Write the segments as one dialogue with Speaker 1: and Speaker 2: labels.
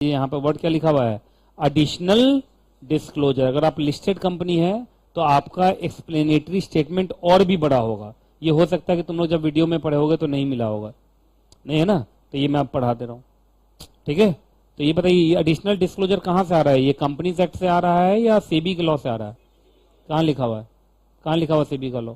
Speaker 1: यहाँ पे वर्ड क्या लिखा हुआ है, एडिशनल डिस्क्लोजर। अगर आप लिस्टेड कंपनी है तो आपका एक्सप्लेनेटरी स्टेटमेंट और भी बड़ा होगा। ये हो सकता है कि तुम लोग जब वीडियो में पढ़े होगे तो नहीं मिला होगा, नहीं है ना, तो ये मैं आप पढ़ा दे रहा हूँ, ठीक है। तो ये बताइए, ये एडिशनल डिस्क्लोजर कहाँ से आ रहा है, ये कंपनीज एक्ट से आ रहा है या सेबी के लॉ से आ रहा है? कहाँ लिखा हुआ है, कहाँ लिखा हुआ सेबी का law?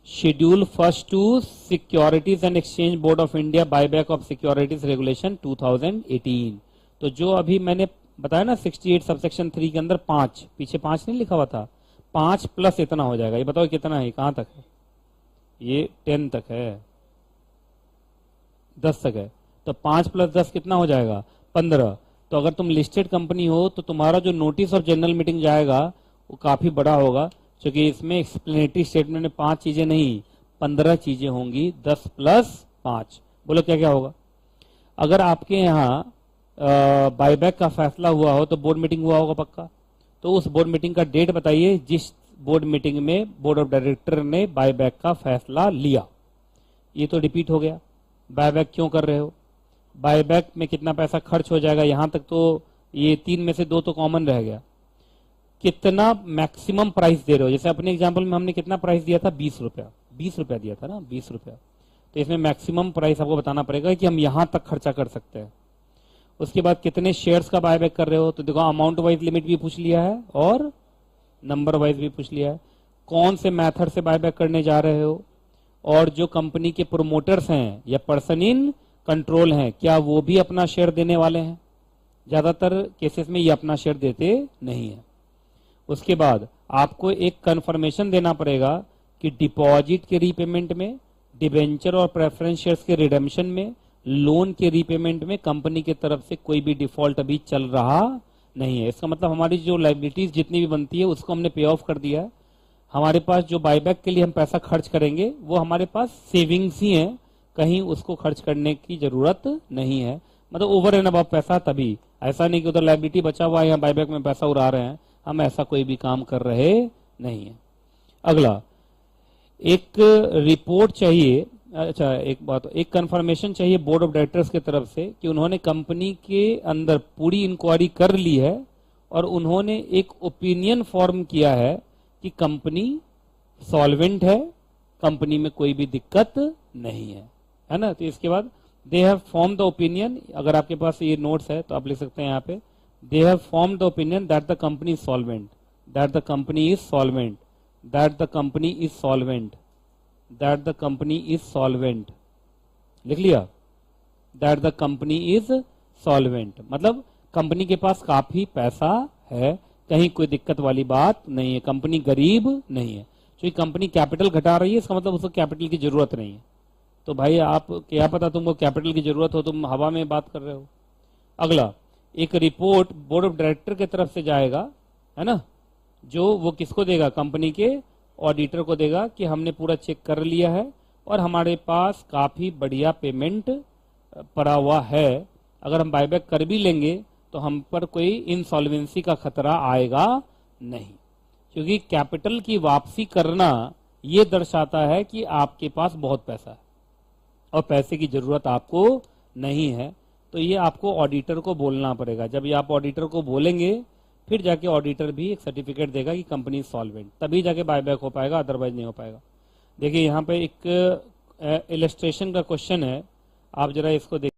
Speaker 1: Schedule first to securities and exchange board of India buyback of securities regulation 2018। तो जो अभी मैंने बताया ना 68 सबसेक्शन 3 के अंदर 5, पीछे 5 नहीं लिखा हुआ था, 5 प्लस इतना हो जाएगा। ये बताओ कितना है, कहां तक है? ये 10 तक है, 10 तक है। तो 5 प्लस 10 कितना हो जाएगा? 15। तो अगर तुम लिस्टेड कंपनी हो तो तुम्हारा जो नोटिस ऑफ जनरल मीटिंग जाएगा वो काफी बड़ा होगा, क्योंकि इसमें एक्सप्लेनेटरी स्टेटमेंट में 5 चीजें नहीं 15 चीजें होंगी। 10 प्लस 5, बोलो क्या क्या होगा? अगर आपके यहाँ बायबैक का फैसला हुआ हो तो बोर्ड मीटिंग हुआ होगा पक्का। तो उस बोर्ड मीटिंग का डेट बताइए जिस बोर्ड मीटिंग में बोर्ड ऑफ डायरेक्टर ने बायबैक का फैसला लिया। ये तो रिपीट हो गया। बायबैक क्यों कर रहे हो, बायबैक में कितना पैसा खर्च हो जाएगा, यहां तक तो ये 3 में से 2 तो कॉमन रह गया। कितना मैक्सिमम प्राइस दे रहे हो, जैसे अपने एग्जाम्पल में हमने कितना प्राइस दिया था, 20 रुपया, 20 रुपया दिया था ना, 20 रुपया। तो इसमें मैक्सिमम प्राइस आपको बताना पड़ेगा कि हम यहां तक खर्चा कर सकते हैं। उसके बाद कितने शेयर्स का बायबैक कर रहे हो, तो देखो अमाउंट वाइज लिमिट भी पूछ लिया है और नंबर वाइज भी पूछ लिया है। कौन से मेथड से बायबैक करने जा रहे हो, और जो कंपनी के प्रोमोटर्स हैं या पर्सन इन कंट्रोल हैं, क्या वो भी अपना शेयर देने वाले हैं? ज्यादातर केसेस में ये अपना शेयर देते नहीं है। उसके बाद आपको एक कंफर्मेशन देना पड़ेगा कि डिपॉजिट के रीपेमेंट में, डिबेंचर और प्रेफरेंस शेयर्स के रिडेम्पशन में, लोन के रीपेमेंट में कंपनी की तरफ से कोई भी डिफॉल्ट अभी चल रहा नहीं है। इसका मतलब हमारी जो लायबिलिटीज जितनी भी बनती है उसको हमने पे ऑफ कर दिया है। हमारे पास जो बायबैक के लिए हम पैसा खर्च करेंगे वो हमारे पास सेविंग्स ही है, कहीं उसको खर्च करने की जरूरत नहीं है। मतलब ओवर एंड अबव पैसा, तभी ऐसा नहीं कि उधर लायबिलिटी बचा हुआ है या बायबैक में पैसा उड़ा रहे हैं, हम ऐसा कोई भी काम कर रहे नहीं है। अगला, एक रिपोर्ट चाहिए, अच्छा एक बात, एक कंफर्मेशन चाहिए बोर्ड ऑफ डायरेक्टर्स की तरफ से कि उन्होंने कंपनी के अंदर पूरी इंक्वायरी कर ली है और उन्होंने एक ओपिनियन फॉर्म किया है कि कंपनी सॉल्वेंट है, कंपनी में कोई भी दिक्कत नहीं है ना। तो इसके बाद they have form the opinion, अगर आपके पास ये नोट्स है तो आप लिख सकते हैं यहाँ पे, they have formed the opinion that the company is solvent, that the company is solvent, that the company is solvent, that the company is solvent, लिख लिया, that the company is solvent, मतलब कंपनी के पास काफी पैसा है, कहीं कोई दिक्कत वाली बात नहीं है, कंपनी गरीब नहीं है। क्योंकि कंपनी कैपिटल घटा रही है इसका मतलब उसको कैपिटल की जरूरत नहीं है। तो भाई आप क्या पता तुमको कैपिटल की जरूरत हो, तुम हवा में बात कर रहे हो। अगला, एक रिपोर्ट बोर्ड ऑफ डायरेक्टर की तरफ से जाएगा, है ना, जो वो किसको देगा, कंपनी के ऑडिटर को देगा कि हमने पूरा चेक कर लिया है और हमारे पास काफी बढ़िया पेमेंट पड़ा हुआ है, अगर हम बायबैक कर भी लेंगे तो हम पर कोई इंसॉल्वेंसी का खतरा आएगा नहीं। क्योंकि कैपिटल की वापसी करना ये दर्शाता है कि आपके पास बहुत पैसा है और पैसे की जरूरत आपको नहीं है। तो ये आपको ऑडिटर को बोलना पड़ेगा। जब ये आप ऑडिटर को बोलेंगे फिर जाके ऑडिटर भी एक सर्टिफिकेट देगा कि कंपनी सॉल्वेंट, तभी जाके बायबैक हो पाएगा, अदरवाइज नहीं हो पाएगा। देखिए यहाँ पे एक इलस्ट्रेशन का क्वेश्चन है, आप जरा इसको देखिए।